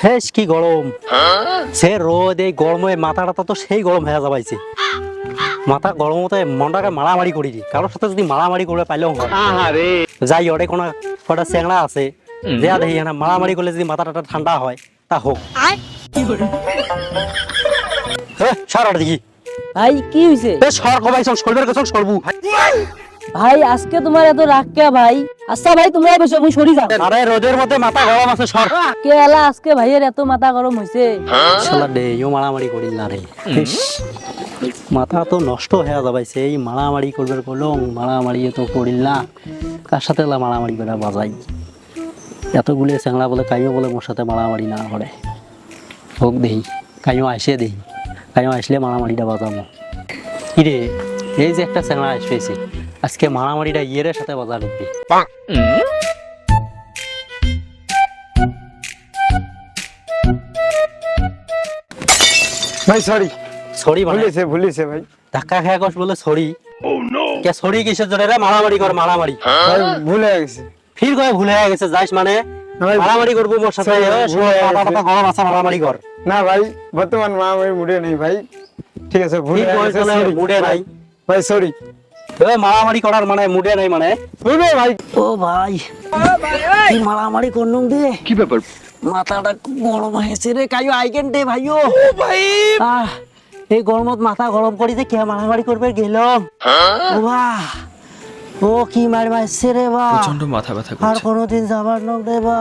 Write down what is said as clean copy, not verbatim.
Has কি গরম, সে রোদ, এই গরমে মাথাটা তো সেই গরম হয়ে যাবাইছে। মাথা গরমতে মনটাকে মারামারি করি, কারোর সাথে যদি মারামারি করে পাইলেও হয়। যাই ওরে কোনো কটা চ্যাংড়া আছে, দেয়া দেখি না মারামারি করলে যদি মাথাটা ঠান্ডা হয় তা হোক। সর ওটা দেখি, ভাই কি হইছে? সর কবাই সব সরবের কথা সরবু। ভাই আজকে তোমার এত রাগ কে ভাই? আচ্ছা ভাই তোমরা বসে আমি সরি যাও। আরে রোদের মধ্যে মাথা গরম আছে, সর। কে এলা আজকে ভাইয়ের এত মাথা গরম হইছে? শালা ডেইও মারামারি করি না রে। ইস, মাথা তো নষ্ট হয়ে যাবাইছে, এই মারামারি করবে কলম, মারামারি তো করিল না। কার সাথে মারামারি করে বাজাই? এতগুলো চ্যাংড়া বলে কাইও বলে মোর সাথে মারামারি না করে। হোক দেহি, কাইও আসে দেহি, কাইও আসলে মারামারিটা বাজাবো। কিরে, এই যে একটা চ্যাংড়া আসবেছে, আজকে মারামারিটা ইয়ের সাথে বাজা ঢুকবি। ভাই সরি সরি মানে ভুলিছে ভাই। ধাক্কা খেয়ে কস বলে সরি। কে সরি কিসের জন্য রে? মারামারি কর, মারামারি। ভাই ভুল হয়ে গেছে। ফির কয়ে ভুলে গেছে, যাইস মানে ভাই, মারামারি করবো মোর সাথে? sorry, ভুল হয়ে মাথা গেছে। টাথা গরম আছে, মারামারি কর। না ভাই, বর্তমান মা আমি মুডে নেই ভাই। ঠিক আছে, ভুল ফির হয়ে কয়ে গেছে, চলে sorry। মুডে নাই। ভাই সরি। মারামারি করার মানে মুডে নাই মানে? বুঝবে ভাই। ও ভাই, কি মারামারি করলুম রে? কি ব্যাপার? মাথাটা খুব গরম হয়েছে রে, কাইও আইকেন দে ভাইও। এই গরমত মাথা গরম করি যে কে মারামারি করবে গেলাম। ও বাহ, ও কি মার মারছে রে বা, প্রচন্ড মাথা ব্যথা আর করছে। কোনোদিন যাবার নক রে বা।